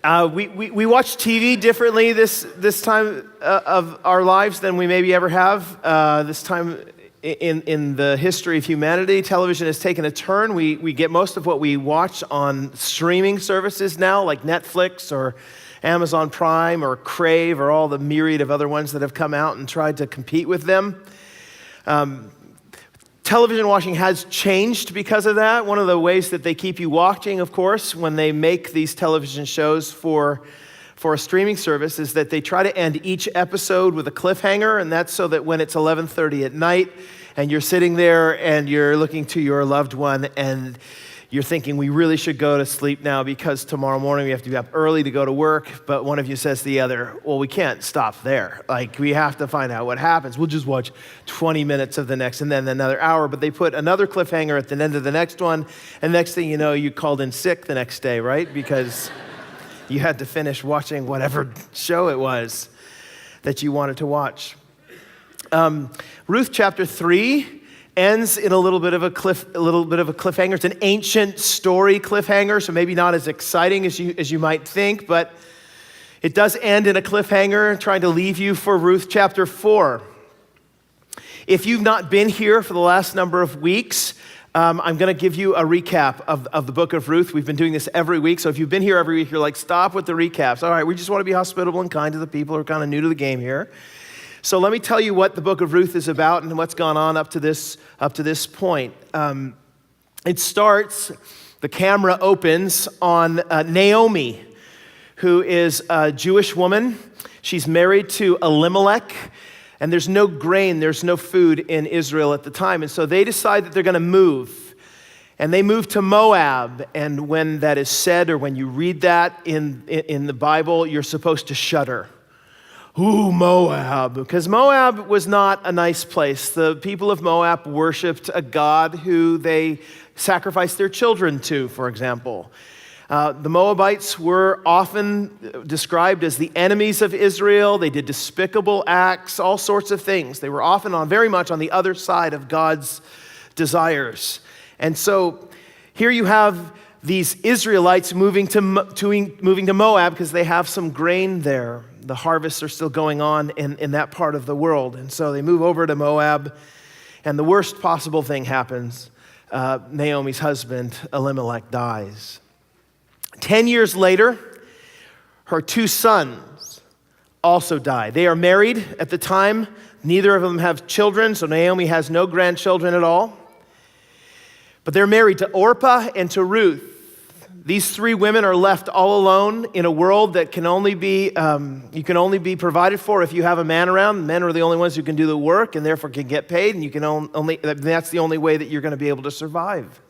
We watch TV differently this time of our lives than we maybe ever have. This time in the history of humanity, television has taken a turn. We get most of what we watch on streaming services now, like Netflix or Amazon Prime or Crave or all the myriad of other ones that have come out and tried to compete with them. Television watching has changed because of that. One of the ways that they keep you watching, of course, when they make these television shows for a streaming service is that they try to end each episode with a cliffhanger, and that's so that when it's 11:30 at night and you're sitting there and you're looking to your loved one and you're thinking, we really should go to sleep now because tomorrow morning we have to be up early to go to work, but one of you says to the other, well, we can't stop there. Like, we have to find out what happens. We'll just watch 20 minutes of the next and then another hour, but they put another cliffhanger at the end of the next one, and next thing you know, you called in sick the next day, right? Because you had to finish watching whatever show it was that you wanted to watch. Ruth chapter 3 ends in a little bit of a cliffhanger. It's an ancient story cliffhanger, so maybe not as exciting as you might think, but it does end in a cliffhanger, trying to leave you for Ruth chapter 4. If you've not been here for the last number of weeks, I'm going to give you a recap of the book of Ruth. We've been doing this every week, so if you've been here every week, you're like, stop with the recaps. All right, we just want to be hospitable and kind to the people who are kind of new to the game here. So let me tell you what the book of Ruth is about and what's gone on up to this point. It starts, the camera opens on Naomi, who is a Jewish woman. She's married to Elimelech, and there's no grain, there's no food in Israel at the time. And so they decide that they're going to move. And they move to Moab. And when that is said, or when you read that in the Bible, you're supposed to shudder. Ooh, Moab, because Moab was not a nice place. The people of Moab worshiped a god who they sacrificed their children to, for example. The Moabites were often described as the enemies of Israel. They did despicable acts, all sorts of things. They were often very much on the other side of God's desires. And so here you have these Israelites moving to Moab because they have some grain there. The harvests are still going on in that part of the world. And so they move over to Moab, and the worst possible thing happens. Naomi's husband, Elimelech, dies. 10 years later, her 2 sons also die. They are married at the time. Neither of them have children, so Naomi has no grandchildren at all. But they're married to Orpah and to Ruth. These 3 women are left all alone in a world that can only be, you can only be provided for if you have a man around. Men are the only ones who can do the work and therefore can get paid, and you can that's the only way that you're going to be able to survive.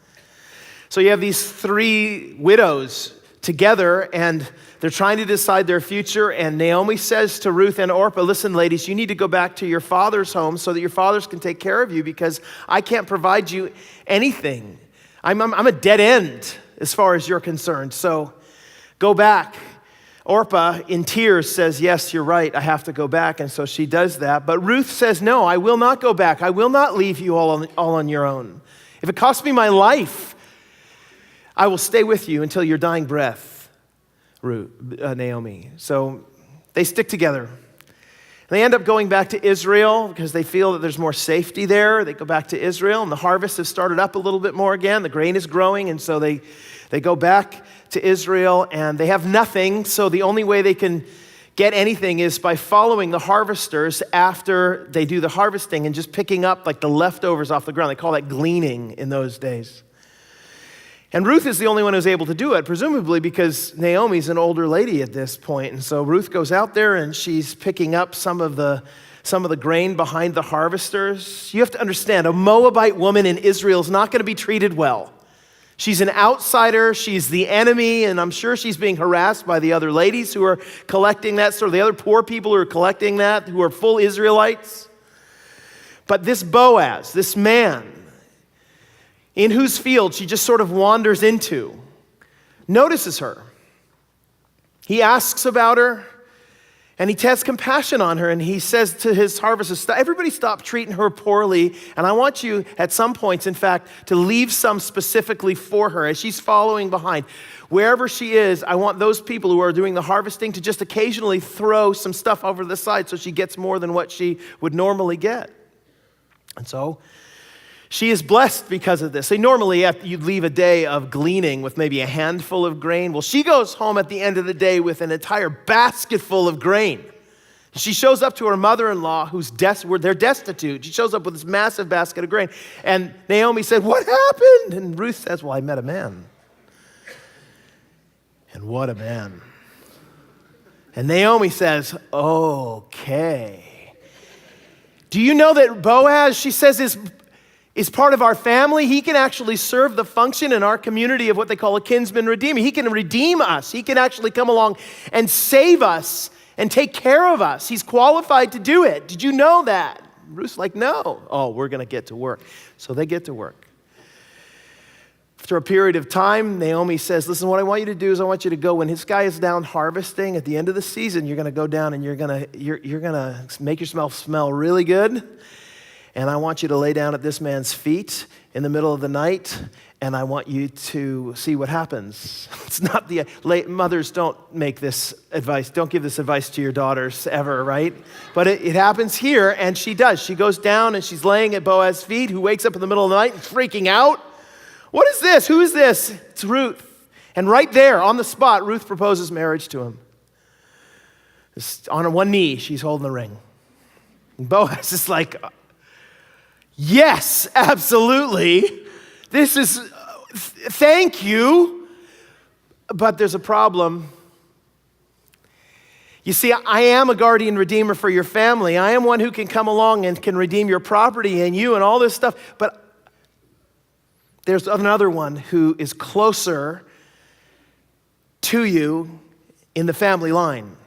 So you have these 3 widows together, and they're trying to decide their future, and Naomi says to Ruth and Orpah, listen, ladies, you need to go back to your father's home so that your fathers can take care of you because I can't provide you anything. I'm a dead end as far as you're concerned. So go back. Orpah, in tears, says, yes, you're right, I have to go back. And so she does that. But Ruth says, no, I will not go back. I will not leave you all on your own. If it costs me my life, I will stay with you until your dying breath, Naomi. So they stick together. They end up going back to Israel because they feel that there's more safety there. They go back to Israel, and the harvest has started up a little bit more again. The grain is growing, and so they go back to Israel, and they have nothing, so the only way they can get anything is by following the harvesters after they do the harvesting and just picking up like the leftovers off the ground. They call that gleaning in those days. And Ruth is the only one who's able to do it, presumably because Naomi's an older lady at this point. And so Ruth goes out there and she's picking up some of the grain behind the harvesters. You have to understand, a Moabite woman in Israel is not going to be treated well. She's an outsider, she's the enemy, and I'm sure she's being harassed by the other ladies who are collecting that, sort of the other poor people who are collecting that, who are full Israelites. But this Boaz, this man, in whose field she just sort of wanders into, notices her. He asks about her, And he has compassion on her, and he says to his harvesters, everybody stop treating her poorly, and I want you at some points, in fact, to leave some specifically for her as she's following behind. Wherever she is, I want those people who are doing the harvesting to just occasionally throw some stuff over the side so she gets more than what she would normally get. And so she is blessed because of this. So normally you'd leave a day of gleaning with maybe a handful of grain. Well, she goes home at the end of the day with an entire basket full of grain. She shows up to her mother-in-law they're destitute. She shows up with this massive basket of grain. And Naomi said, "What happened?" And Ruth says, "Well, I met a man." And what a man. And Naomi says, "Okay. Do you know that Boaz," she says, is part of our family? He can actually serve the function in our community of what they call a Kinsman Redeemer. He can redeem us. He can actually come along and save us and take care of us. He's qualified to do it. Did you know that? Ruth's like, "No." "Oh, we're going to get to work." So they get to work. After a period of time, Naomi says, "Listen, what I want you to do is I want you to go when this guy is down harvesting at the end of the season, you're going to go down and you're going to make yourself smell really good. And I want you to lay down at this man's feet in the middle of the night, and I want you to see what happens." It's not the late mothers don't make this advice. Don't give this advice to your daughters ever, right? But it happens here, and she does. She goes down and she's laying at Boaz's feet, who wakes up in the middle of the night and freaking out. "What is this? Who is this?" It's Ruth. And right there on the spot, Ruth proposes marriage to him. Just on one knee, she's holding the ring. And Boaz is like, "Yes, absolutely. This is, thank you." But there's a problem. You see, I am a guardian redeemer for your family. I am one who can come along and can redeem your property and you and all this stuff. But there's another one who is closer to you in the family line.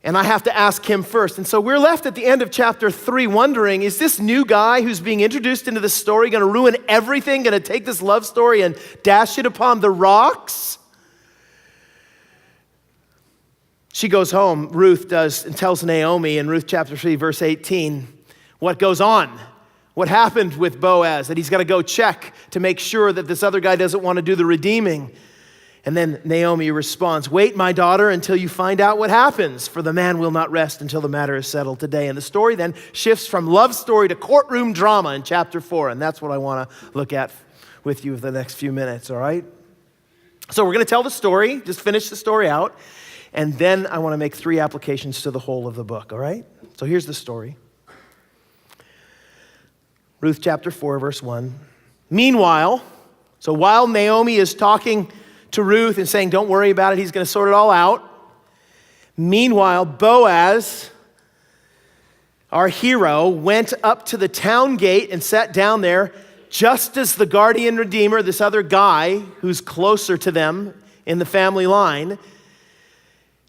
And I have to ask him first. And so we're left at the end of chapter 3 wondering, is this new guy who's being introduced into this story going to ruin everything, going to take this love story and dash it upon the rocks? She goes home, Ruth does, and tells Naomi in Ruth chapter 3, verse 18, what goes on. What happened with Boaz, that he's got to go check to make sure that this other guy doesn't want to do the redeeming. And then Naomi responds, "Wait, my daughter, until you find out what happens, for the man will not rest until the matter is settled today." And the story then shifts from love story to courtroom drama in chapter 4. And that's what I want to look at with you for the next few minutes, all right? So we're going to tell the story, just finish the story out. And then I want to make 3 applications to the whole of the book, all right? So here's the story. Ruth chapter 4, verse 1. Meanwhile, so while Naomi is talking to Ruth and saying, don't worry about it, he's going to sort it all out. Meanwhile, Boaz, our hero, went up to the town gate and sat down there just as the guardian redeemer, this other guy who's closer to them in the family line,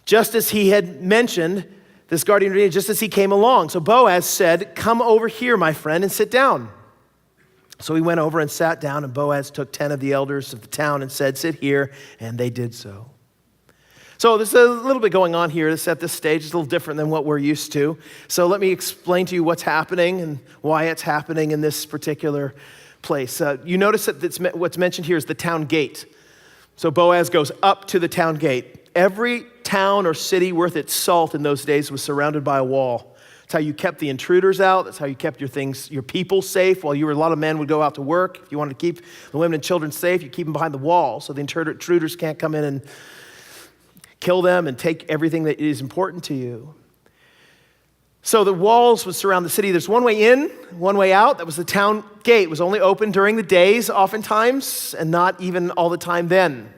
just as he had mentioned, this guardian redeemer, just as he came along. So Boaz said, "Come over here, my friend, and sit down." So he went over and sat down, and Boaz took 10 of the elders of the town and said, "Sit here," and they did so. So there's a little bit going on here to set this stage. It's a little different than what we're used to. So let me explain to you what's happening and why it's happening in this particular place. You notice that what's mentioned here is the town gate. So Boaz goes up to the town gate. Every town or city worth its salt in those days was surrounded by a wall. That's how you kept the intruders out. That's how you kept your people safe. While a lot of men would go out to work. If you wanted to keep the women and children safe, you keep them behind the wall so the intruders can't come in and kill them and take everything that is important to you. So the walls would surround the city. There's one way in, one way out. That was the town gate. It was only open during the days oftentimes, and not even all the time then.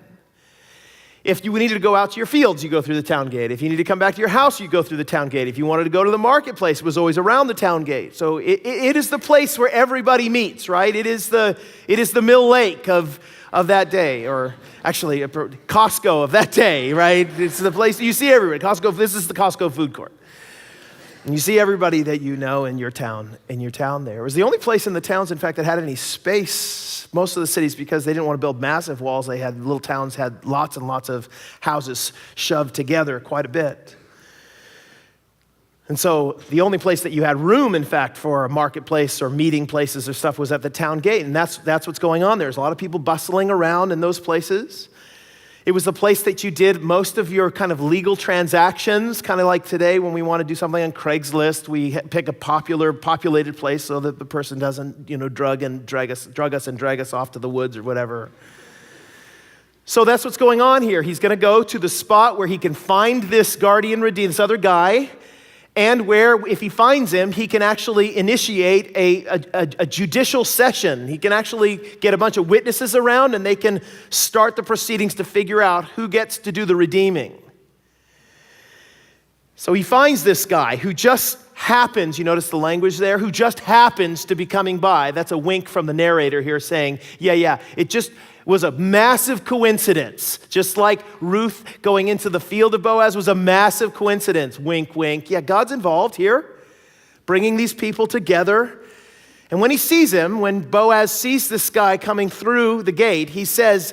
If you needed to go out to your fields, you go through the town gate. If you need to come back to your house, you go through the town gate. If you wanted to go to the marketplace, it was always around the town gate. So it is the place where everybody meets, right? It is the Mill Lake of that day, or actually Costco of that day, right? It's the place you see everywhere. Costco, this is the Costco food court. And you see everybody that you know in your town there. It was the only place in the towns, in fact, that had any space. Most of the cities, because they didn't want to build massive walls, little towns had lots and lots of houses shoved together quite a bit. And so the only place that you had room, in fact, for a marketplace or meeting places or stuff was at the town gate. And that's what's going on there. There's a lot of people bustling around in those places. It was the place that you did most of your kind of legal transactions, kind of like today when we want to do something on Craigslist, we pick a populated place so that the person doesn't, drug us and drag us off to the woods or whatever. So that's what's going on here. He's going to go to the spot where he can find this guardian redeemer, this other guy, and where, if he finds him, he can actually initiate a judicial session. He can actually get a bunch of witnesses around, and they can start the proceedings to figure out who gets to do the redeeming. So he finds this guy who just happens, you notice the language there, who just happens to be coming by. That's a wink from the narrator here saying, yeah, it just was a massive coincidence. Just like Ruth going into the field of Boaz was a massive coincidence. Wink, wink. Yeah, God's involved here, bringing these people together. And when he sees him, when Boaz sees this guy coming through the gate, he says,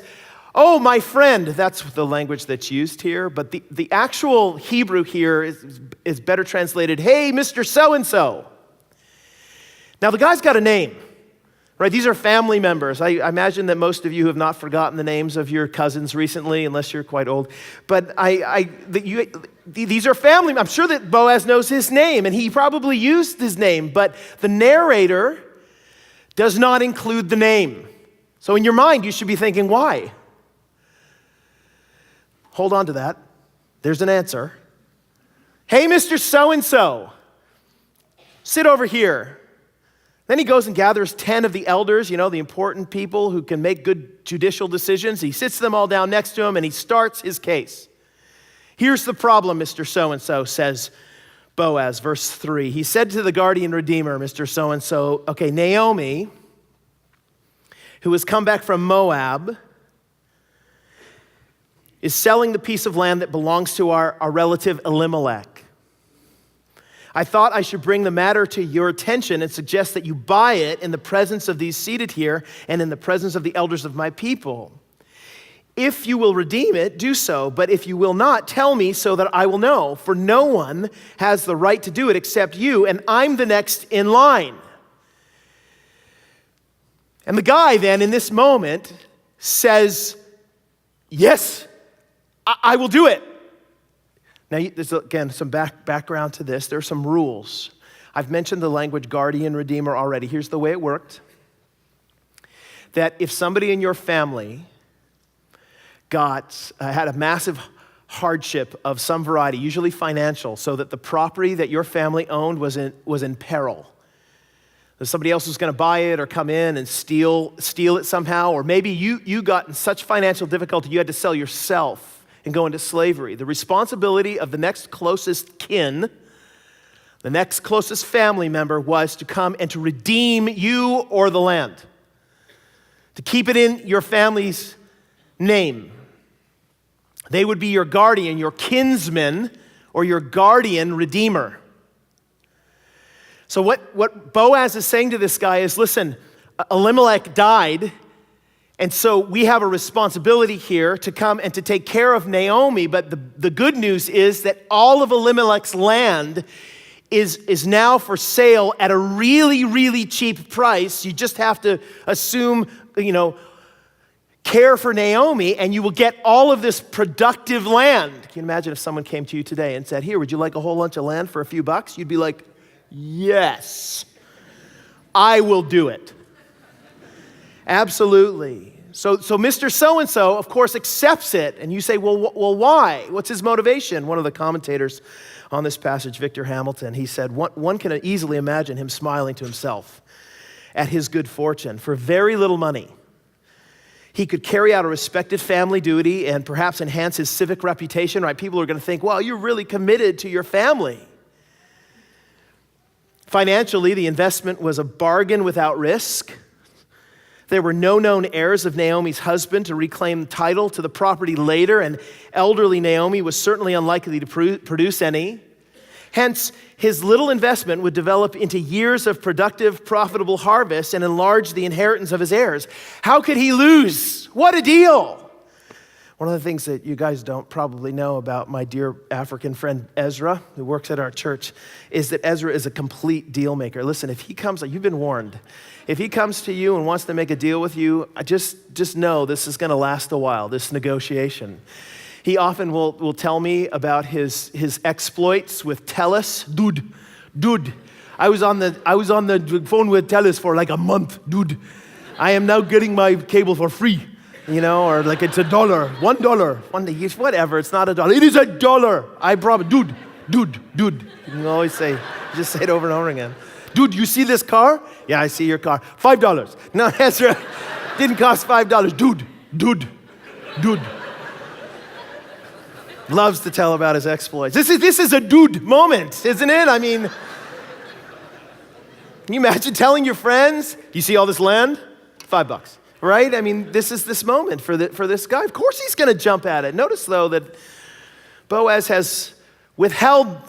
"Oh, my friend." That's the language that's used here. But the actual Hebrew here is better translated, "Hey, Mr. So-and-so." Now, the guy's got a name. Right, these are family members. I imagine that most of you have not forgotten the names of your cousins recently, unless you're quite old. But these are family. I'm sure that Boaz knows his name, and he probably used his name. But the narrator does not include the name. So in your mind, you should be thinking, why? Hold on to that. There's an answer. "Hey, Mr. So-and-so, sit over here." Then he goes and gathers 10 of the elders, the important people who can make good judicial decisions. He sits them all down next to him and he starts his case. "Here's the problem, Mr. So-and-so," says Boaz, verse 3. He said to the guardian redeemer, Mr. So-and-so, "Okay, Naomi, who has come back from Moab, is selling the piece of land that belongs to our relative Elimelech. I thought I should bring the matter to your attention and suggest that you buy it in the presence of these seated here and in the presence of the elders of my people. If you will redeem it, do so. But if you will not, tell me so that I will know. For no one has the right to do it except you, and I'm the next in line." And the guy then, in this moment, says, "Yes, I will do it." Now, there's, again, some background to this. There are some rules. I've mentioned the language guardian redeemer already. Here's the way it worked. That if somebody in your family had a massive hardship of some variety, usually financial, so that the property that your family owned was in peril, that somebody else was going to buy it or come in and steal it somehow, or maybe you got in such financial difficulty you had to sell yourself and go into slavery. The responsibility of the next closest kin, the next closest family member, was to come and to redeem you or the land, to keep it in your family's name. They would be your guardian, your kinsman, or your guardian redeemer. So what Boaz is saying to this guy is, listen, Elimelech died, and so we have a responsibility here to come and to take care of Naomi, but the good news is that all of Elimelech's land is now for sale at a really, really cheap price. You just have to assume, care for Naomi, and you will get all of this productive land. Can you imagine if someone came to you today and said, "Here, would you like a whole bunch of land for a few bucks?" You'd be like, "Yes, I will do it." Absolutely. So Mr. So-and-so, of course, accepts it. And you say, well, why? What's his motivation? One of the commentators on this passage, Victor Hamilton, he said, one can easily imagine him smiling to himself at his good fortune. For very little money, he could carry out a respected family duty and perhaps enhance his civic reputation, right? People are going to think, wow, you're really committed to your family. Financially, the investment was a bargain without risk. There were no known heirs of Naomi's husband to reclaim title to the property later, and elderly Naomi was certainly unlikely to produce any. Hence, his little investment would develop into years of productive, profitable harvest and enlarge the inheritance of his heirs. How could he lose? What a deal! One of the things that you guys don't probably know about my dear African friend Ezra, who works at our church, is that Ezra is a complete deal maker. Listen, if he comes, you've been warned. If he comes to you and wants to make a deal with you, just know this is going to last a while, this negotiation. He often will tell me about his exploits with TELUS. Dude, I was on the phone with TELUS for like a month, dude. I am now getting my cable for free, or like it's $1, $1, whatever. It's not $1. It is $1. I promise, dude. You can always just say it over and over again. Dude, you see this car? Yeah, I see your car. $5. No, Ezra, didn't cost $5. Dude. Loves to tell about his exploits. This is a dude moment, isn't it? I mean, can you imagine telling your friends, do you see all this land? $5, right? I mean, this is this moment for this guy. Of course he's going to jump at it. Notice, though, that Boaz has withheld,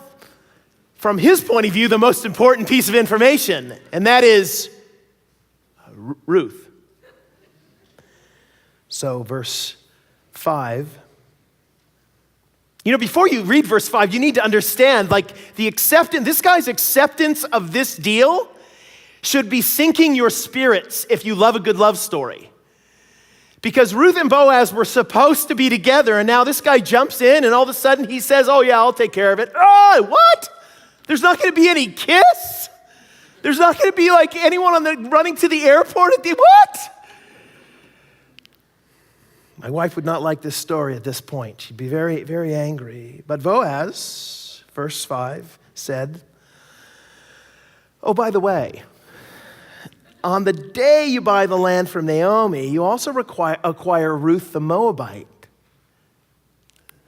from his point of view, the most important piece of information, and that is Ruth. So, verse 5. Before you read verse 5, you need to understand, this guy's acceptance of this deal should be sinking your spirits if you love a good love story. Because Ruth and Boaz were supposed to be together, and now this guy jumps in, and all of a sudden he says, oh yeah, I'll take care of it. Oh, what? There's not going to be any kiss? There's not going to be anyone running to the airport at what? My wife would not like this story at this point. She'd be very, very angry. But Boaz, verse 5, said, oh, by the way, on the day you buy the land from Naomi, you also acquire Ruth the Moabite.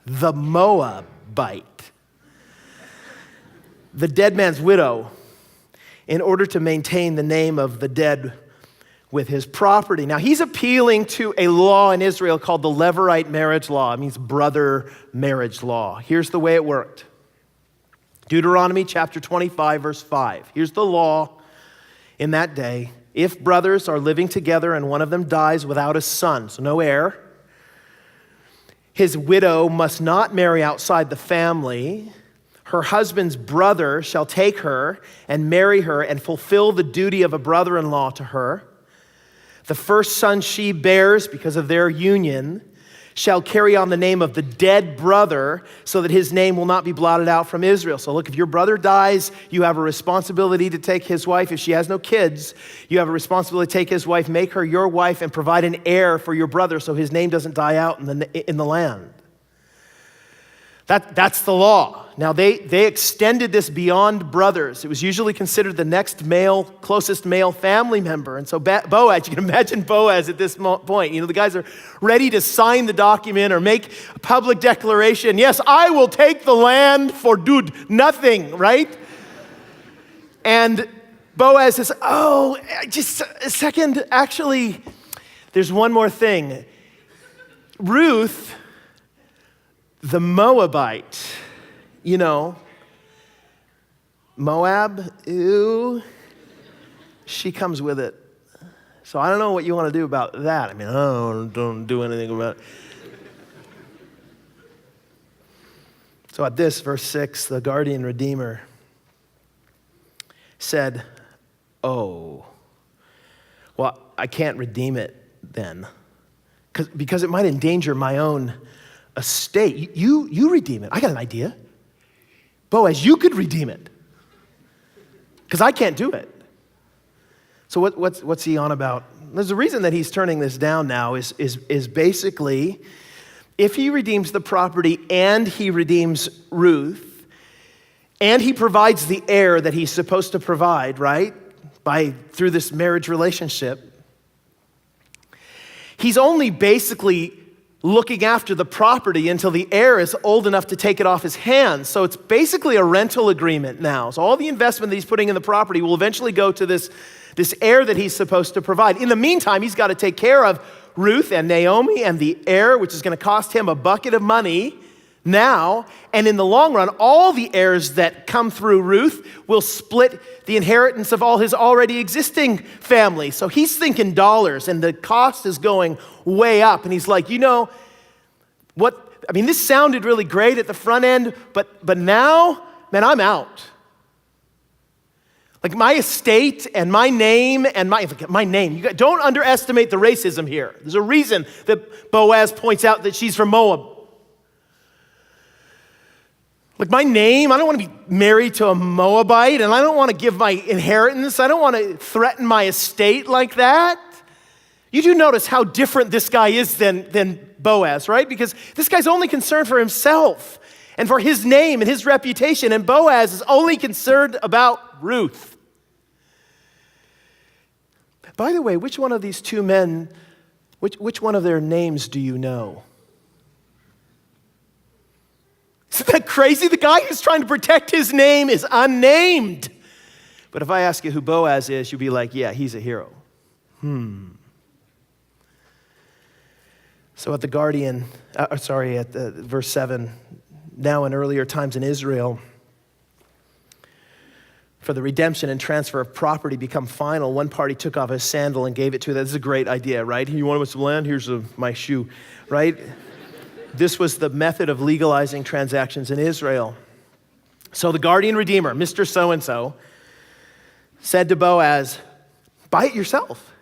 The Moabite. The dead man's widow, in order to maintain the name of the dead with his property. Now, he's appealing to a law in Israel called the Levirate marriage law. It means brother marriage law. Here's the way it worked. Deuteronomy chapter 25, verse 5. Here's the law in that day. If brothers are living together and one of them dies without a son, so no heir, his widow must not marry outside the family. Her husband's brother shall take her and marry her and fulfill the duty of a brother-in-law to her. The first son she bears, because of their union, shall carry on the name of the dead brother so that his name will not be blotted out from Israel. So look, if your brother dies, you have a responsibility to take his wife. If she has no kids, you have a responsibility to take his wife, make her your wife, and provide an heir for your brother so his name doesn't die out in the land. That's the law. Now, they extended this beyond brothers. It was usually considered the next closest male family member. And so Boaz, you can imagine Boaz at this point. The guys are ready to sign the document or make a public declaration. Yes, I will take the land for nothing, right? And Boaz says, oh, just a second. Actually, there's one more thing. Ruth, the Moabite, Moab, ew, she comes with it. So I don't know what you want to do about that. I mean, don't do anything about it. So at this, verse 6, the guardian redeemer said, oh, well, I can't redeem it then, because it might endanger my own estate. You redeem it. I got an idea. Boaz, you could redeem it, because I can't do it. So what's he on about? There's a reason that he's turning this down now is basically, if he redeems the property and he redeems Ruth, and he provides the heir that he's supposed to provide, right, through this marriage relationship, he's only basically looking after the property until the heir is old enough to take it off his hands. So it's basically a rental agreement now. So all the investment that he's putting in the property will eventually go to this heir that he's supposed to provide. In the meantime, he's got to take care of Ruth and Naomi and the heir, which is going to cost him a bucket of money now, and in the long run, all the heirs that come through Ruth will split the inheritance of all his already existing family. So he's thinking dollars, and the cost is going way up. And he's like, you know, this sounded really great at the front end, but now, man, I'm out. Like my estate and my name and my name. Don't underestimate the racism here. There's a reason that Boaz points out that she's from Moab. Like my name, I don't want to be married to a Moabite, and I don't want to give my inheritance. I don't want to threaten my estate like that. You do notice how different this guy is than Boaz, right? Because this guy's only concerned for himself and for his name and his reputation, and Boaz is only concerned about Ruth. By the way, which one of these two men, which one of their names do you know? Isn't that crazy? The guy who's trying to protect his name is unnamed. But if I ask you who Boaz is, you'll be like, yeah, he's a hero. So at verse 7, now in earlier times in Israel, for the redemption and transfer of property become final, one party took off his sandal and gave it to them. This is a great idea, right? You want some land? Here's my shoe, right? This was the method of legalizing transactions in Israel. So the guardian redeemer, Mr. So-and-so, said to Boaz, buy it yourself.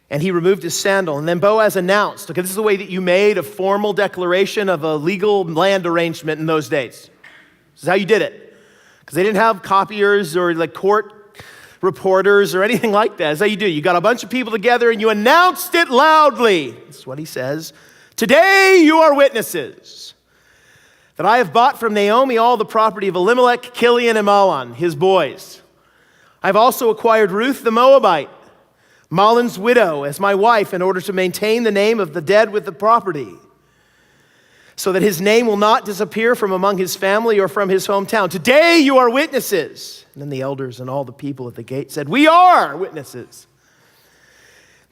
And he removed his sandal. And then Boaz announced, okay, this is the way that you made a formal declaration of a legal land arrangement in those days. This is how you did it. Because they didn't have copiers or like court reporters or anything like that. That's how you do it. You got a bunch of people together and you announced it loudly. That's what he says. Today you are witnesses that I have bought from Naomi all the property of Elimelech, Kilion, and Mahlon, his boys. I've also acquired Ruth the Moabite, Mahlon's widow, as my wife in order to maintain the name of the dead with the property, so that his name will not disappear from among his family or from his hometown. Today you are witnesses. And then the elders and all the people at the gate said, we are witnesses.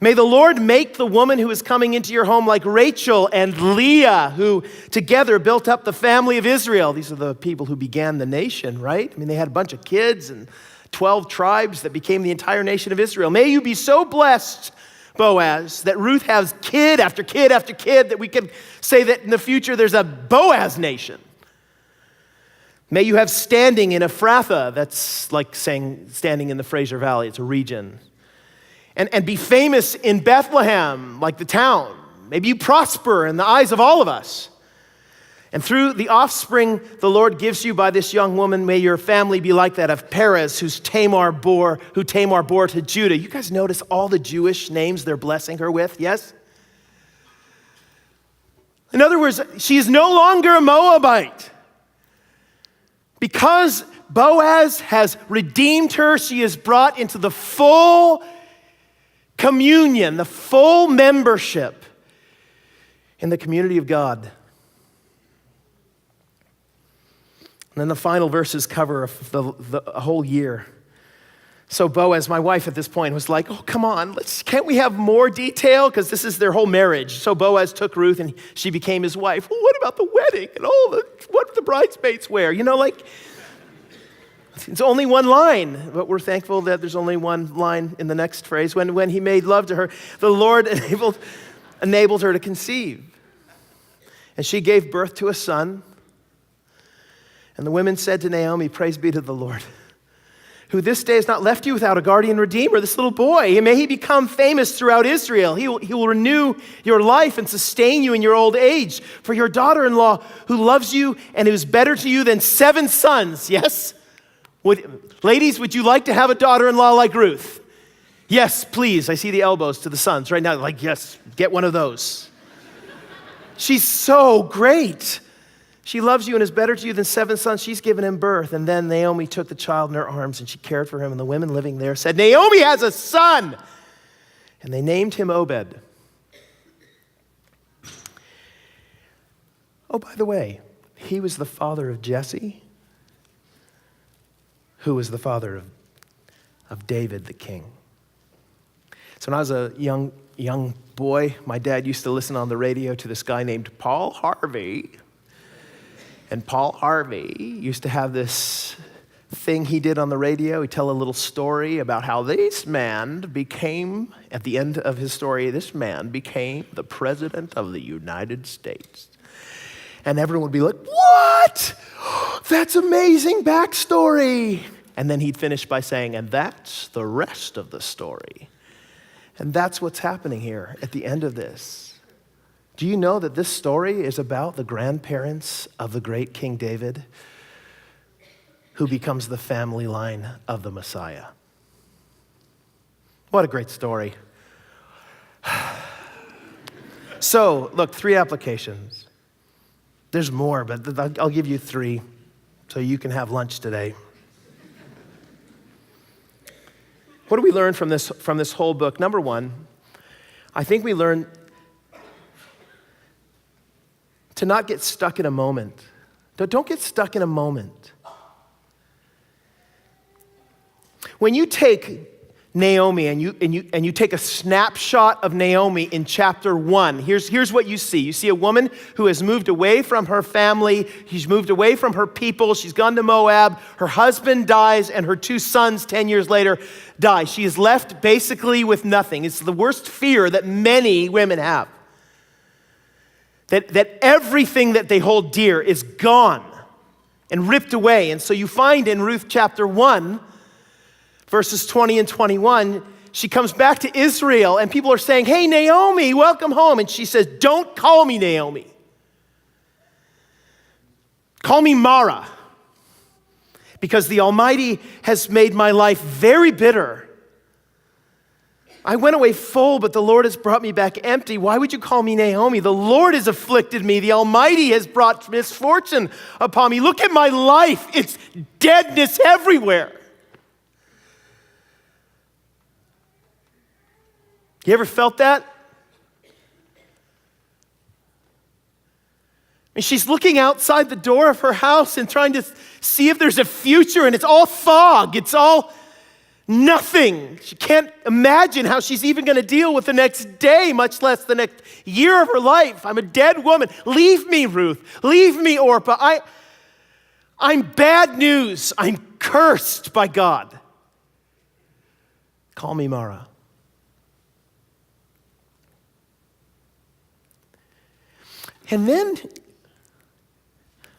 May the Lord make the woman who is coming into your home like Rachel and Leah, who together built up the family of Israel. These are the people who began the nation, right? I mean, they had a bunch of kids and 12 tribes that became the entire nation of Israel. May you be so blessed, Boaz, that Ruth has kid after kid after kid, that we can say that in the future there's a Boaz nation. May you have standing in Ephrathah, that's like saying standing in the Fraser Valley, it's a region. And be famous in Bethlehem, like the town. Maybe you prosper in the eyes of all of us. And through the offspring the Lord gives you by this young woman, may your family be like that of Perez, who Tamar bore to Judah. You guys notice all the Jewish names they're blessing her with, yes? In other words, she is no longer a Moabite. Because Boaz has redeemed her, she is brought into the full communion, the full membership in the community of God. And then the final verses cover the whole year. So Boaz, my wife at this point, was like, oh, come on, can't we have more detail? Because this is their whole marriage. So Boaz took Ruth and she became his wife. Well, what about the wedding and what the bridesmaids wear? You know, like, it's only one line, but we're thankful that there's only one line in the next phrase. When he made love to her, the Lord enabled her to conceive. And she gave birth to a son. And the women said to Naomi, praise be to the Lord, who this day has not left you without a guardian redeemer, this little boy. And may he become famous throughout Israel. He will renew your life and sustain you in your old age. For your daughter-in-law who loves you and who is better to you than 7 sons, yes? Ladies, would you like to have a daughter-in-law like Ruth? Yes, please. I see the elbows to the sons right now. Like, yes, get one of those. She's so great. She loves you and is better to you than 7 sons. She's given him birth. And then Naomi took the child in her arms and she cared for him. And the women living there said, Naomi has a son. And they named him Obed. Oh, by the way, he was the father of Jesse, who was the father of David the king. So when I was a young boy, my dad used to listen on the radio to this guy named Paul Harvey. And Paul Harvey used to have this thing he did on the radio. He'd tell a little story about how this man became, at the end of his story, this man became the president of the United States. And everyone would be like, what? That's amazing backstory. And then he'd finish by saying, and that's the rest of the story. And that's what's happening here at the end of this. Do you know that this story is about the grandparents of the great King David, who becomes the family line of the Messiah? What a great story. So, look, 3 applications. There's more, but I'll give you 3 so you can have lunch today. What do we learn from this whole book? Number 1, I think we learn to not get stuck in a moment. Don't get stuck in a moment. When you take Naomi and you take a snapshot of Naomi in chapter 1, here's what you see. You see a woman who has moved away from her family. She's moved away from her people. She's gone to Moab. Her husband dies, and her 2 sons 10 years later die. She is left basically with nothing. It's the worst fear that many women have. That everything that they hold dear is gone and ripped away. And so you find in Ruth chapter 1, verses 20 and 21, she comes back to Israel and people are saying, hey, Naomi, welcome home. And she says, don't call me Naomi. Call me Mara, because the Almighty has made my life very bitter. I went away full, but the Lord has brought me back empty. Why would you call me Naomi? The Lord has afflicted me. The Almighty has brought misfortune upon me. Look at my life. It's deadness everywhere. You ever felt that? And she's looking outside the door of her house and trying to see if there's a future, and it's all fog. It's all nothing. She can't imagine how she's even going to deal with the next day, much less the next year of her life. I'm a dead woman. Leave me, Ruth. Leave me, Orpah. I'm bad news. I'm cursed by God. Call me Mara. And then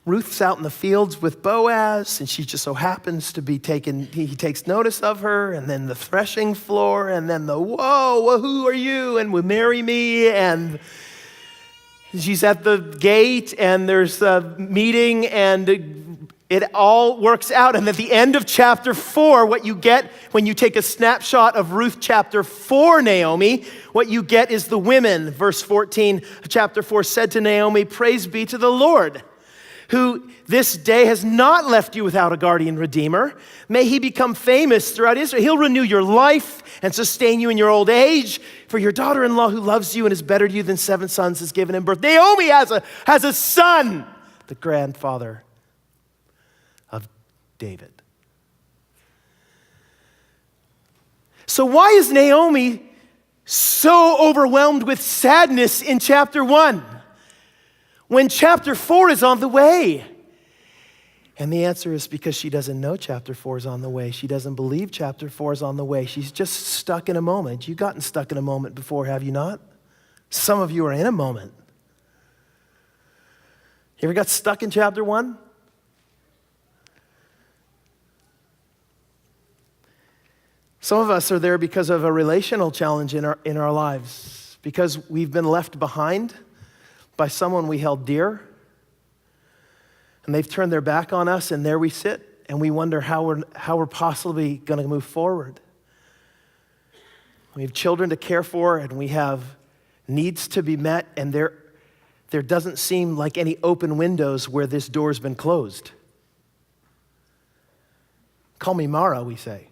Ruth's out in the fields with Boaz, and she just so happens to be he takes notice of her, and then the threshing floor, and then the, whoa, who are you? And will marry me, and she's at the gate, and there's a meeting, and it all works out. And at the end of chapter 4, what you get when you take a snapshot of Ruth chapter 4, Naomi, what you get is the women. Verse 14 of chapter 4 said to Naomi, praise be to the Lord, who this day has not left you without a guardian redeemer. May he become famous throughout Israel. He'll renew your life and sustain you in your old age. For your daughter-in-law who loves you and is better to you than 7 sons has given him birth. Naomi has a son, the grandfather of David. So why is Naomi so overwhelmed with sadness in chapter 1 when chapter 4 is on the way? And the answer is because she doesn't know chapter 4 is on the way. She doesn't believe chapter 4 is on the way. She's just stuck in a moment. You've gotten stuck in a moment before, have you not? Some of you are in a moment. You ever got stuck in chapter 1? Some of us are there because of a relational challenge in our lives, because we've been left behind by someone we held dear, and they've turned their back on us, and there we sit, and we wonder how we're possibly going to move forward. We have children to care for, and we have needs to be met, and there doesn't seem like any open windows where this door's been closed. Call me Mara, we say.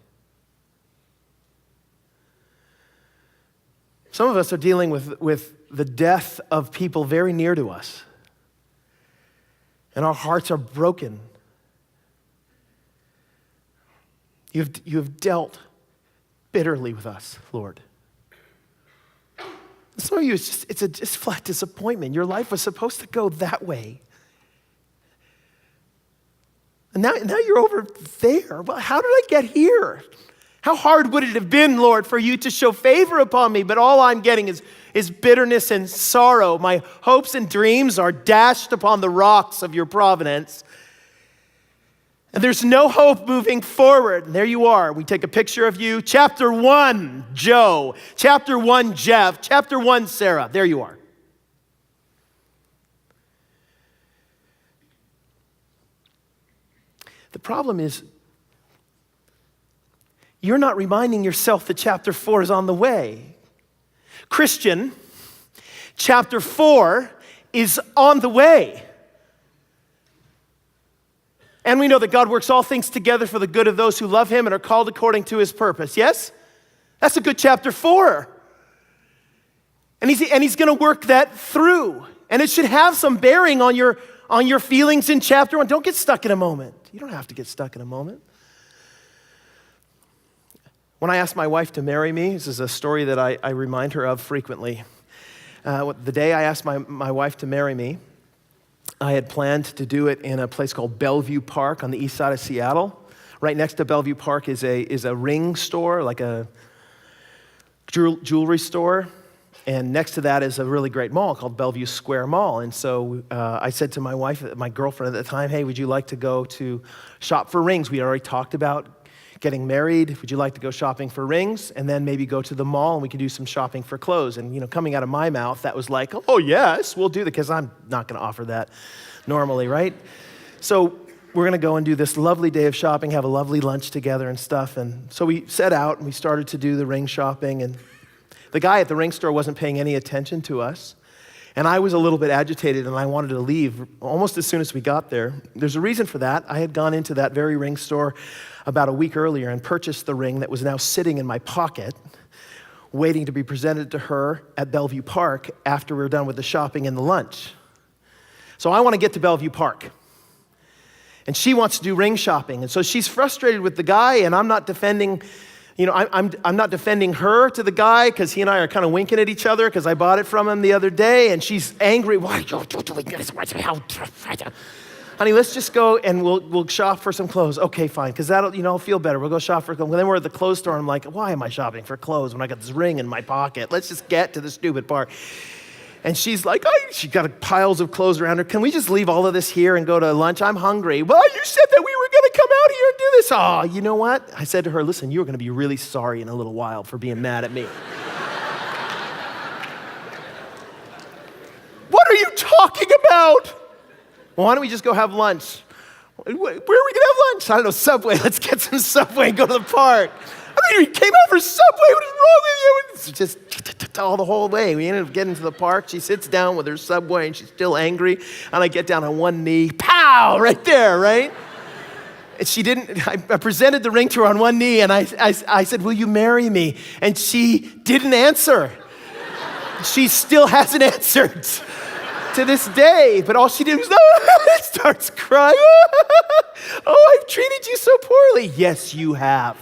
Some of us are dealing with the death of people very near to us, and our hearts are broken. You have dealt bitterly with us, Lord. Some of you, it's just flat disappointment. Your life was supposed to go that way. And now you're over there. Well, how did I get here? How hard would it have been, Lord, for you to show favor upon me? But all I'm getting is bitterness and sorrow. My hopes and dreams are dashed upon the rocks of your providence. And there's no hope moving forward. And there you are. We take a picture of you. Chapter 1, Joe. Chapter 1, Jeff. Chapter 1, Sarah. There you are. The problem is, you're not reminding yourself that chapter 4 is on the way. Christian, chapter 4 is on the way. And we know that God works all things together for the good of those who love him and are called according to his purpose. Yes? That's a good chapter 4. And he's going to work that through. And it should have some bearing on your feelings in chapter 1. Don't get stuck in a moment. You don't have to get stuck in a moment. When I asked my wife to marry me, this is a story that I remind her of frequently. The day I asked my wife to marry me, I had planned to do it in a place called Bellevue Park on the east side of Seattle. Right next to Bellevue Park is a ring store, like a jewelry store. And next to that is a really great mall called Bellevue Square Mall. And so I said to my wife, my girlfriend at the time, hey, would you like to go to shop for rings? We had already talked about getting married. Would you like to go shopping for rings? And then maybe go to the mall and we could do some shopping for clothes. And, coming out of my mouth, that was like, oh, yes, we'll do that, because I'm not going to offer that normally, right? So we're going to go and do this lovely day of shopping, have a lovely lunch together and stuff. And so we set out and we started to do the ring shopping. And the guy at the ring store wasn't paying any attention to us. And I was a little bit agitated and I wanted to leave almost as soon as we got there. There's a reason for that. I had gone into that very ring store about a week earlier and purchased the ring that was now sitting in my pocket, waiting to be presented to her at Bellevue Park after we were done with the shopping and the lunch. So I want to get to Bellevue Park. And she wants to do ring shopping. And so she's frustrated with the guy, and I'm not defending, I'm not defending her to the guy, because he and I are kind of winking at each other because I bought it from him the other day, and she's angry. Why are you doing this? Honey, let's just go and we'll shop for some clothes. Okay, fine, because that'll, I'll feel better. We'll go shop for clothes. Then we're at the clothes store. I'm like, why am I shopping for clothes when I got this ring in my pocket? Let's just get to the stupid part. And she's like, she got piles of clothes around her. Can we just leave all of this here and go to lunch? I'm hungry. Well, you said that we were going to come out here and do this. Oh, you know what? I said to her, listen, you're going to be really sorry in a little while for being mad at me. What are you talking about? Well, why don't we just go have lunch? Where are we going to have lunch? I don't know, Subway. Let's get some Subway and go to the park. I mean, you came out for Subway. What is wrong with you? It's just all the whole way. We ended up getting to the park. She sits down with her Subway, and she's still angry. And I get down on one knee. Pow! Right there, right? And she didn't, I presented the ring to her on one knee, and I said, will you marry me? And she didn't answer. She still hasn't answered to this day, but all she did was starts crying. Oh, I've treated you so poorly. Yes, you have.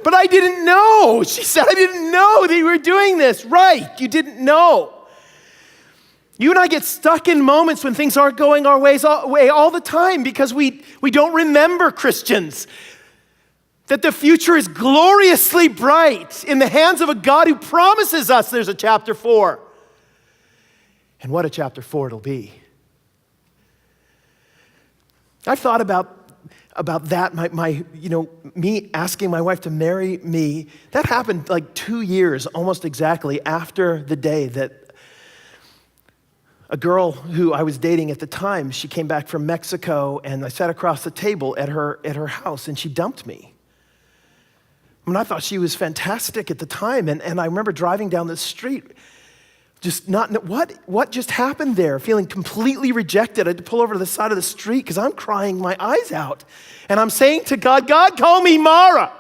But I didn't know. She said, I didn't know that you were doing this. Right, you didn't know. You and I get stuck in moments when things aren't going our way all the time because we don't remember, Christians, that the future is gloriously bright in the hands of a God who promises us there's a chapter 4. And what a chapter 4 it'll be. I've thought about that, me asking my wife to marry me. That happened like 2 years, almost exactly, after the day that a girl who I was dating at the time, she came back from Mexico, and I sat across the table at her house, and she dumped me. I mean, I thought she was fantastic at the time, and I remember driving down the street, just not, what just happened there? Feeling completely rejected. I had to pull over to the side of the street because I'm crying my eyes out. And I'm saying to God, God, call me Mara.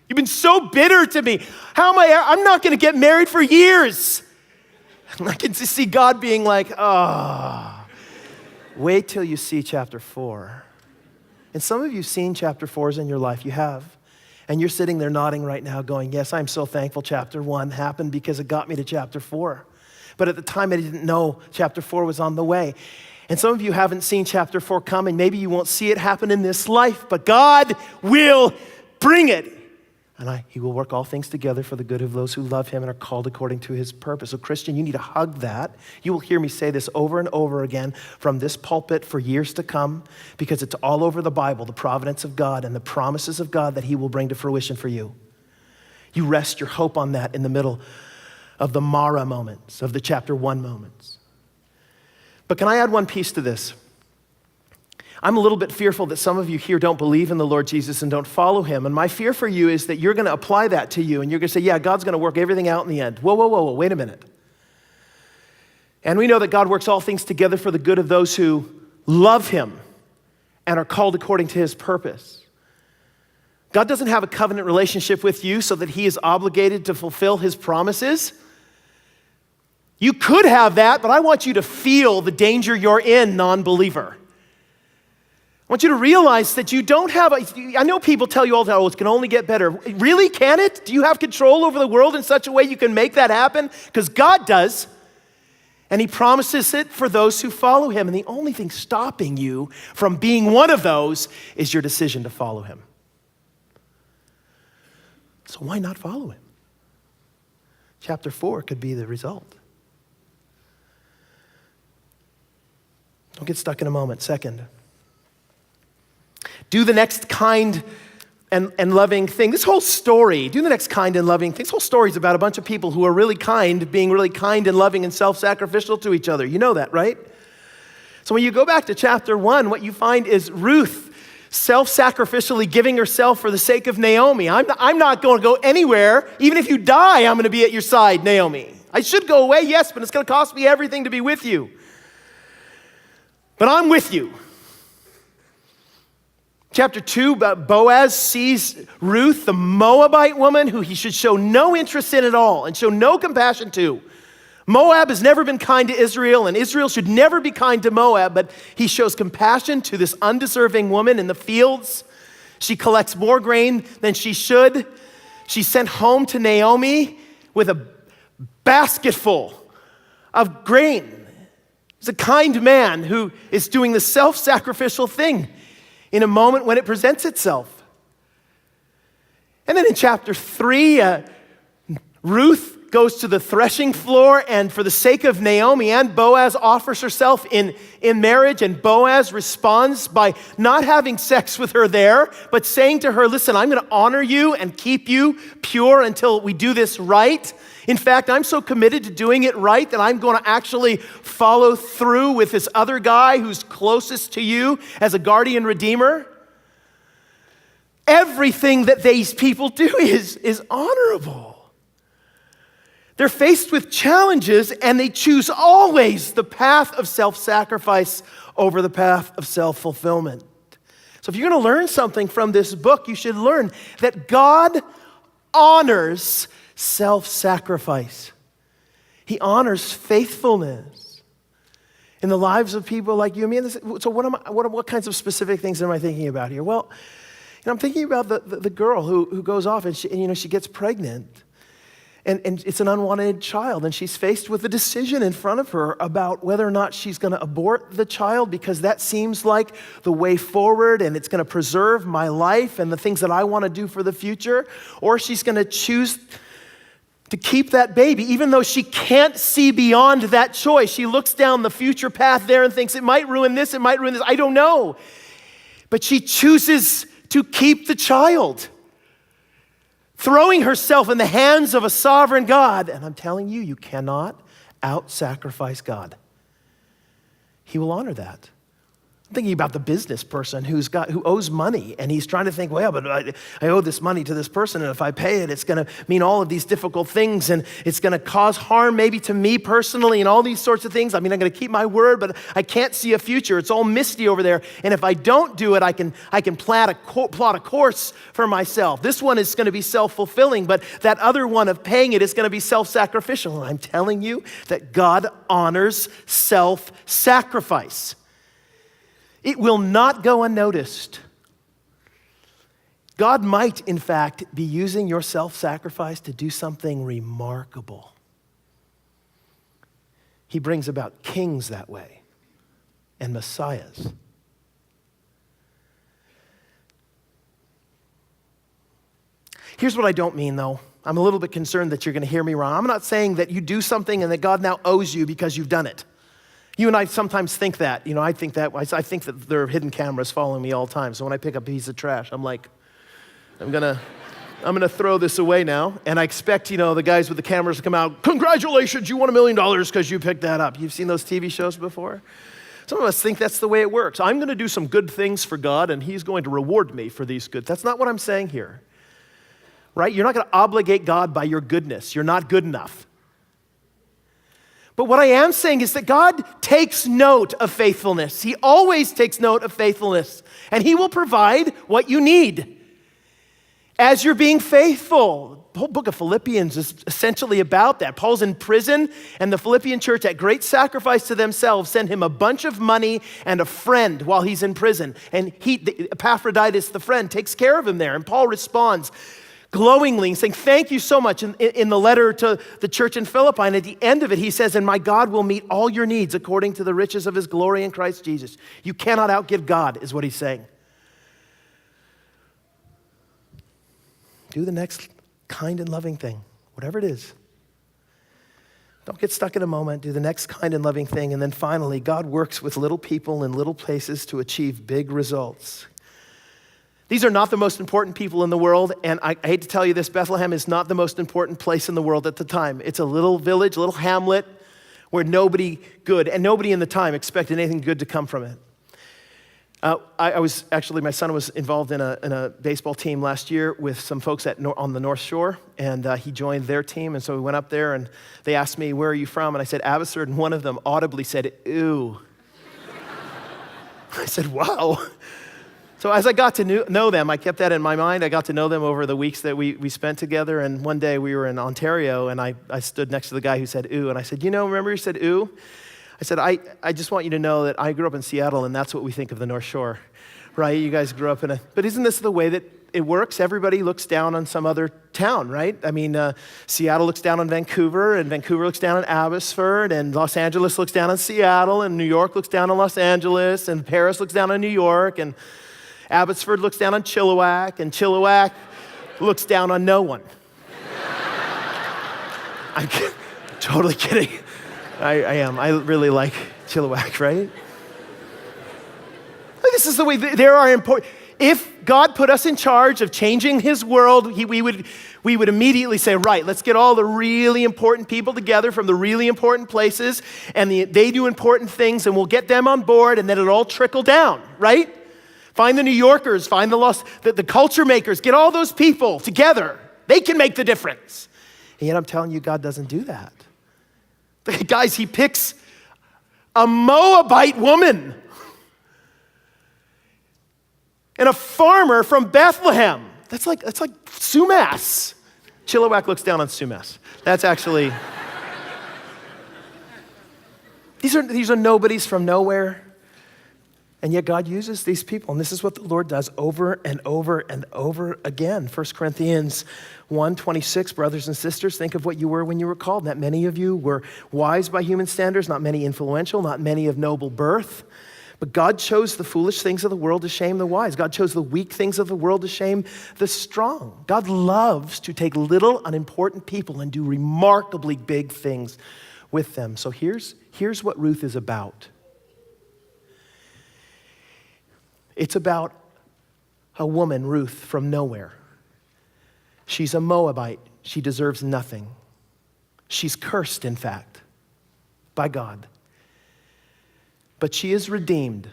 You've been so bitter to me. I'm not going to get married for years. And I can just see God being like, wait till you see chapter 4. And some of you have seen chapter 4s in your life. You have. And you're sitting there nodding right now going, yes, I'm so thankful chapter 1 happened because it got me to chapter 4. But at the time, I didn't know chapter 4 was on the way. And some of you haven't seen chapter 4 coming. Maybe you won't see it happen in this life, but God will bring it. And he will work all things together for the good of those who love him and are called according to his purpose. So Christian, you need to hug that. You will hear me say this over and over again from this pulpit for years to come, because it's all over the Bible, the providence of God and the promises of God that he will bring to fruition for you. You rest your hope on that in the middle of the Mara moments, of the chapter 1 moments. But can I add one piece to this? I'm a little bit fearful that some of you here don't believe in the Lord Jesus and don't follow him. And my fear for you is that you're going to apply that to you and you're going to say, yeah, God's going to work everything out in the end. Whoa, wait a minute. And we know that God works all things together for the good of those who love him and are called according to his purpose. God doesn't have a covenant relationship with you so that he is obligated to fulfill his promises. You could have that, but I want you to feel the danger you're in, non-believer. I want you to realize that you don't have I know people tell you all the time, it can only get better. Really, can it? Do you have control over the world in such a way you can make that happen? Because God does, and he promises it for those who follow him. And the only thing stopping you from being one of those is your decision to follow him. So why not follow him? Chapter 4 could be the result. Don't get stuck in a moment. Second, do the next kind and loving thing. This whole story, do the next kind and loving thing. This whole story is about a bunch of people who are really kind, being really kind and loving and self-sacrificial to each other. You know that, right? So when you go back to chapter 1, what you find is Ruth self-sacrificially giving herself for the sake of Naomi. I'm not going to go anywhere. Even if you die, I'm going to be at your side, Naomi. I should go away, yes, but it's going to cost me everything to be with you. But I'm with you. Chapter 2, Boaz sees Ruth, the Moabite woman, who he should show no interest in at all and show no compassion to. Moab has never been kind to Israel, and Israel should never be kind to Moab, but he shows compassion to this undeserving woman in the fields. She collects more grain than she should. She's sent home to Naomi with a basketful of grain. He's a kind man who is doing the self-sacrificial thing in a moment when it presents itself. And then in chapter 3, Ruth goes to the threshing floor, and for the sake of Naomi and Boaz, offers herself in marriage, and Boaz responds by not having sex with her there, but saying to her, listen, I'm going to honor you and keep you pure until we do this right. In fact, I'm so committed to doing it right that I'm going to actually follow through with this other guy who's closest to you as a guardian redeemer. Everything that these people do is honorable. They're faced with challenges, and they choose always the path of self-sacrifice over the path of self-fulfillment. So if you're going to learn something from this book, you should learn that God honors self-sacrifice. He honors faithfulness in the lives of people like you and me. So what kinds of specific things am I thinking about here? Well, I'm thinking about the girl who goes off and she gets pregnant. And it's an unwanted child, and she's faced with a decision in front of her about whether or not she's going to abort the child because that seems like the way forward and it's going to preserve my life and the things that I want to do for the future, or she's going to choose to keep that baby, even though she can't see beyond that choice. She looks down the future path there and thinks, it might ruin this, I don't know. But she chooses to keep the child, throwing herself in the hands of a sovereign God. And I'm telling you, you cannot out-sacrifice God. He will honor that. I'm thinking about the business person who owes money, and he's trying to think, well, but I owe this money to this person, and if I pay it, it's going to mean all of these difficult things, and it's going to cause harm maybe to me personally, and all these sorts of things. I mean, I'm going to keep my word, but I can't see a future. It's all misty over there, and if I don't do it, I can plot a course for myself. This one is going to be self-fulfilling, but that other one of paying it is going to be self-sacrificial. And I'm telling you that God honors self-sacrifice. It will not go unnoticed. God might, in fact, be using your self-sacrifice to do something remarkable. He brings about kings that way and messiahs. Here's what I don't mean, though. I'm a little bit concerned that you're going to hear me wrong. I'm not saying that you do something and that God now owes you because you've done it. You and I sometimes think that. I think that there are hidden cameras following me all the time. So when I pick up a piece of trash, I'm like, I'm gonna throw this away now. And I expect, the guys with the cameras to come out, congratulations, you won $1 million because you picked that up. You've seen those TV shows before? Some of us think that's the way it works. I'm going to do some good things for God, and he's going to reward me for these good. That's not what I'm saying here. Right? You're not going to obligate God by your goodness. You're not good enough. But what I am saying is that God takes note of faithfulness. He always takes note of faithfulness, and he will provide what you need as you're being faithful. The whole book of Philippians is essentially about that. Paul's in prison, and the Philippian church, at great sacrifice to themselves, send him a bunch of money and a friend while he's in prison. And Epaphroditus, the friend, takes care of him there. And Paul responds glowingly, saying, thank you so much in the letter to the church in Philippi. And at the end of it, he says, and my God will meet all your needs according to the riches of his glory in Christ Jesus. You cannot outgive God, is what he's saying. Do the next kind and loving thing, whatever it is. Don't get stuck in a moment. Do the next kind and loving thing. And then finally, God works with little people in little places to achieve big results. These are not the most important people in the world, and I hate to tell you this, Bethlehem is not the most important place in the world at the time. It's a little village, a little hamlet, where nobody good, and nobody in the time expected anything good to come from it. My son was involved in a baseball team last year with some folks on the North Shore, and he joined their team, and so we went up there, and they asked me, where are you from? And I said, Abbotsford, and one of them audibly said, ew. I said, wow. So as I got to know them, I kept that in my mind. I got to know them over the weeks that we spent together. And one day we were in Ontario, and I stood next to the guy who said, ooh. And I said, remember you said, ooh? I said, I just want you to know that I grew up in Seattle, and that's what we think of the North Shore, right? You guys grew up but isn't this the way that it works? Everybody looks down on some other town, right? I mean, Seattle looks down on Vancouver, and Vancouver looks down on Abbotsford, and Los Angeles looks down on Seattle, and New York looks down on Los Angeles, and Paris looks down on New York, and Abbotsford looks down on Chilliwack, and Chilliwack looks down on no one. I'm totally kidding. I am. I really like Chilliwack, right? This is the way there are important. If God put us in charge of changing his world, we would immediately say, right, let's get all the really important people together from the really important places, and they do important things, and we'll get them on board, and then it'll all trickle down, right? Find the New Yorkers, find the culture makers, get all those people together. They can make the difference. And yet I'm telling you, God doesn't do that. Guys, he picks a Moabite woman and a farmer from Bethlehem. That's like Sumas. Chilliwack looks down on Sumas. That's actually, these are nobodies from nowhere. And yet God uses these people, and this is what the Lord does over and over and over again. 1 Corinthians 1:26, brothers and sisters, think of what you were when you were called. Not many of you were wise by human standards, not many influential, not many of noble birth. But God chose the foolish things of the world to shame the wise. God chose the weak things of the world to shame the strong. God loves to take little unimportant people and do remarkably big things with them. So here's what Ruth is about. It's about a woman, Ruth, from nowhere. She's a Moabite. She deserves nothing. She's cursed, in fact, by God. But she is redeemed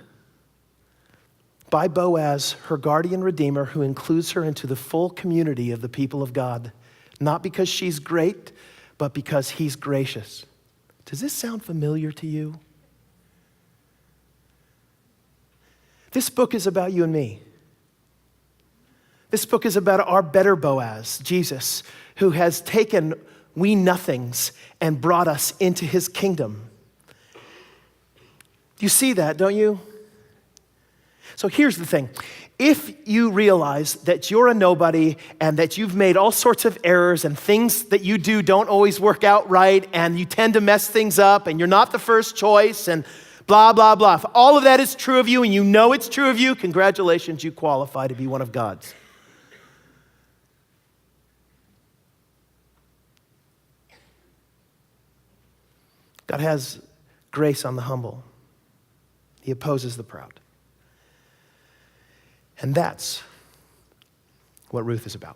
by Boaz, her guardian redeemer, who includes her into the full community of the people of God, not because she's great, but because he's gracious. Does this sound familiar to you? This book is about you and me. This book is about our better Boaz, Jesus, who has taken we nothings and brought us into his kingdom. You see that, don't you? So here's the thing. if you realize that you're a nobody and that you've made all sorts of errors and things that you do don't always work out right and you tend to mess things up and you're not the first choice and blah, blah, blah. If all of that is true of you and you know it's true of you, congratulations, you qualify to be one of God's. God has grace on the humble. He opposes the proud. And that's what Ruth is about.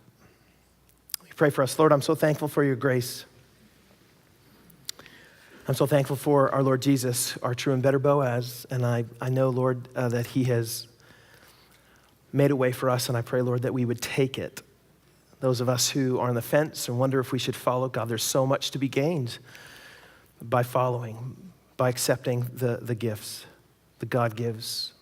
We pray for us. Lord, I'm so thankful for your grace. I'm so thankful for our Lord Jesus, our true and better Boaz. And I know, Lord, that he has made a way for us. And I pray, Lord, that we would take it. Those of us who are on the fence and wonder if we should follow God, there's so much to be gained by following, by accepting the gifts that God gives.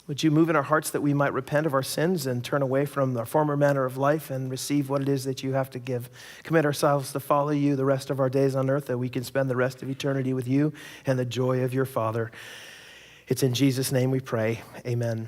Would you move in our hearts that we might repent of our sins and turn away from our former manner of life and receive what it is that you have to give? Commit ourselves to follow you the rest of our days on earth, that we can spend the rest of eternity with you and the joy of your Father. It's in Jesus' name we pray. Amen.